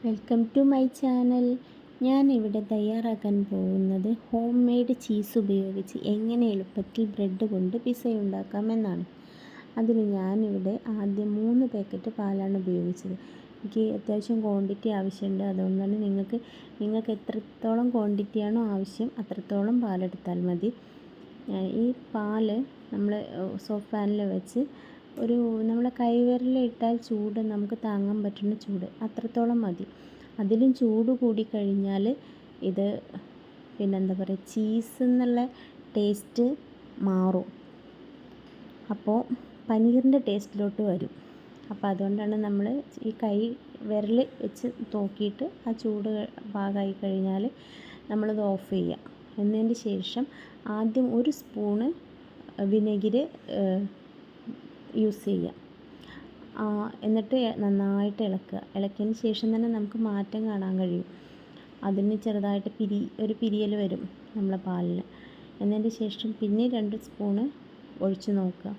Welcome to my channel. ഞാനിവിടെ തയ്യാറാക്കാൻ പോകുന്നത് ഹോം മെയ്ഡ് ചീസ് ഉപയോഗിച്ച് എങ്ങനെ എളുപ്പത്തിൽ ബ്രെഡ് കൊണ്ട് പിസ്സ ഉണ്ടാക്കാമെന്നാണ്. അതിന് ഞാനിവിടെ ആദ്യം 3 പാക്കറ്റ് പാലാണ് ഉപയോഗിച്ചത്. എനിക്ക് അത്യാവശ്യം ക്വാണ്ടിറ്റി ആവശ്യമുണ്ട്. അതുകൊണ്ടാണ് നിങ്ങൾക്ക് എത്രത്തോളം ക്വാണ്ടിറ്റിയാണോ ആവശ്യം അത്രത്തോളം പാലെടുത്താൽ മതി. ഈ പാല് നമ്മൾ സോഫ്റ്റ് പാനിൽ വെച്ച് നമ്മളെ കൈവിരലിട്ടാൽ ചൂട് നമുക്ക് താങ്ങാൻ പറ്റുന്ന ചൂട് അത്രത്തോളം മതി. അതിലും ചൂട് കൂടിക്കഴിഞ്ഞാൽ ഇത് ചീസ് എന്നുള്ള ടേസ്റ്റ് മാറും. അപ്പോൾ പനീറിൻ്റെ ടേസ്റ്റിലോട്ട് വരും. അപ്പോൾ അതുകൊണ്ടാണ് നമ്മൾ ഈ വിരൽ വെച്ച് നോക്കിയിട്ട് ആ ചൂട് പാകമായി കഴിഞ്ഞാൽ നമ്മളത് ഓഫ് ചെയ്യുക. എന്നതിന് ശേഷം ആദ്യം 1 സ്പൂണ് വിനെഗിര് യൂസ് ചെയ്യുക. എന്നിട്ട് നന്നായിട്ട് ഇളക്കിയതിന് ശേഷം തന്നെ നമുക്ക് മാറ്റം കാണാൻ കഴിയും. അതിന് ചെറുതായിട്ട് ഒരു പിരിയൽ വരും നമ്മളെ പാലിന്. എന്നതിന് ശേഷം പിന്നെ 2 സ്പൂണ് ഒഴിച്ച് നോക്കുക.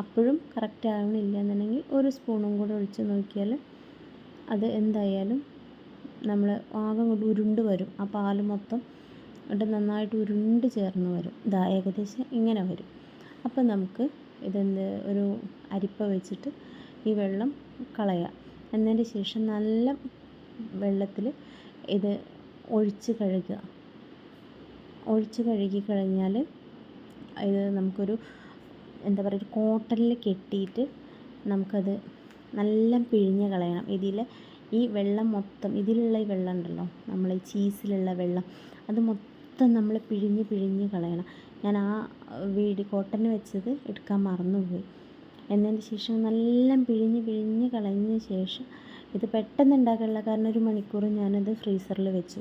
അപ്പോഴും കറക്റ്റ് ആവണില്ല എന്നുണ്ടെങ്കിൽ 1 സ്പൂണും കൂടെ ഒഴിച്ച് നോക്കിയാൽ അത് എന്തായാലും നമ്മൾ ആകെ കൊണ്ട് ഉരുണ്ട് വരും. ആ പാല് മൊത്തം നന്നായിട്ട് ഉരുണ്ട് ചേർന്ന് വരും. ഏകദേശം ഇങ്ങനെ വരും. അപ്പോൾ നമുക്ക് ഒരു അരിപ്പ വെച്ചിട്ട് ഈ വെള്ളം കളയുക. എന്നതിന് ശേഷം നല്ല വെള്ളത്തിൽ ഇത് ഒഴിച്ച് കഴുകി കഴിഞ്ഞാൽ ഇത് നമുക്കൊരു ഒരു കോട്ടണിൽ കെട്ടിയിട്ട് നമുക്കത് നല്ല പിഴിഞ്ഞ് കളയണം. ഈ വെള്ളം മൊത്തം ഇതിലുള്ള ഈ വെള്ളം ഉണ്ടല്ലോ, നമ്മൾ ഈ ചീസിലുള്ള വെള്ളം, അത് മൊത്തം നമ്മൾ പിഴിഞ്ഞ് കളയണം. ഞാൻ കോട്ടൺ വെച്ചത് എടുക്കാൻ മറന്നുപോയി. എന്നതിന് ശേഷം നല്ല പിഴിഞ്ഞ് കളഞ്ഞ ശേഷം ഇത് പെട്ടെന്ന് ഉണ്ടാക്കാനുള്ള കാരണം 1 മണിക്കൂർ ഞാനത് ഫ്രീസറിൽ വെച്ചു.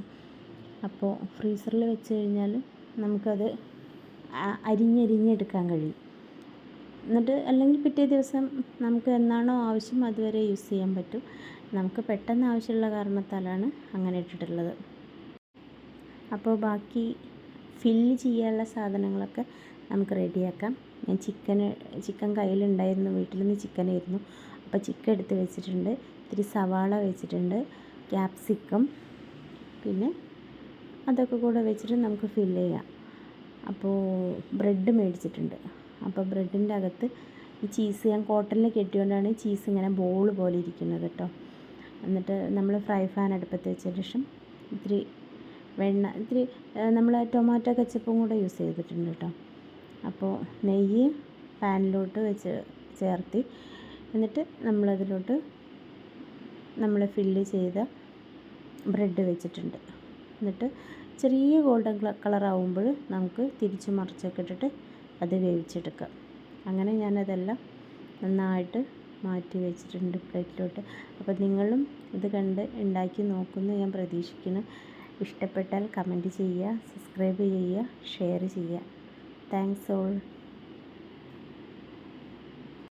അപ്പോൾ ഫ്രീസറിൽ വെച്ച് കഴിഞ്ഞാൽ നമുക്കത് അരിഞ്ഞെടുക്കാൻ കഴിയും. എന്നിട്ട് അല്ലെങ്കിൽ പിറ്റേ ദിവസം നമുക്ക് എന്നാണോ ആവശ്യം അതുവരെ യൂസ് ചെയ്യാൻ പറ്റും. നമുക്ക് പെട്ടെന്ന് ആവശ്യമുള്ള കാരണത്താലാണ് അങ്ങനെ ഇട്ടിട്ടുള്ളത്. അപ്പോൾ ബാക്കി ഫില്ല് ചെയ്യാനുള്ള സാധനങ്ങളൊക്കെ നമുക്ക് റെഡിയാക്കാം. ഞാൻ ചിക്കൻ കയ്യിലുണ്ടായിരുന്നു, വീട്ടിൽ നിന്ന് ചിക്കനായിരുന്നു. അപ്പോൾ ചിക്കൻ എടുത്ത് വെച്ചിട്ടുണ്ട്. ഇത്തിരി സവാള വെച്ചിട്ടുണ്ട്, ക്യാപ്സിക്കം, പിന്നെ അതൊക്കെ കൂടെ വെച്ചിട്ട് നമുക്ക് ഫില്ല് ചെയ്യാം. അപ്പോൾ ബ്രെഡ് മേടിച്ചിട്ടുണ്ട്. അപ്പോൾ ബ്രെഡിൻ്റെ അകത്ത് ഈ ചീസ് ഞാൻ കോട്ടണിൽ കെട്ടിയോണ്ടാണ് ചീസ് ഇങ്ങനെ ബോൾ പോലെ ഇരിക്കുന്നത് കേട്ടോ. എന്നിട്ട് നമ്മൾ ഫ്രൈ പാൻ അടുപ്പത്ത് വെച്ച ശേഷം ഇത്തിരി നമ്മൾ ടൊമാറ്റോ കെച്ചപ്പും കൂടെ യൂസ് ചെയ്തിട്ടുണ്ട് കേട്ടോ. അപ്പോൾ നെയ്യ് പാനിലോട്ട് ചേർത്തി എന്നിട്ട് നമ്മളതിലോട്ട് നമ്മൾ ഫില്ല് ചെയ്ത ബ്രെഡ് വെച്ചിട്ടുണ്ട്. എന്നിട്ട് ചെറിയ ഗോൾഡൻ കളറാവുമ്പോൾ നമുക്ക് തിരിച്ച് മറിച്ചൊക്കെ ഇട്ടിട്ട് അത് വേവിച്ചെടുക്കാം. അങ്ങനെ ഞാനതെല്ലാം നന്നായിട്ട് മാറ്റി വെച്ചിട്ടുണ്ട് പ്ലേറ്റിലോട്ട്. അപ്പോൾ നിങ്ങളും ഇത് കണ്ട് ഉണ്ടാക്കി നോക്കുമെന്ന് ഞാൻ പ്രതീക്ഷിക്കുന്നു. ഇഷ്ടപ്പെട്ടാൽ കമൻറ്റ് ചെയ്യുക, സബ്സ്ക്രൈബ് ചെയ്യുക, ഷെയർ ചെയ്യുക. Thanks all.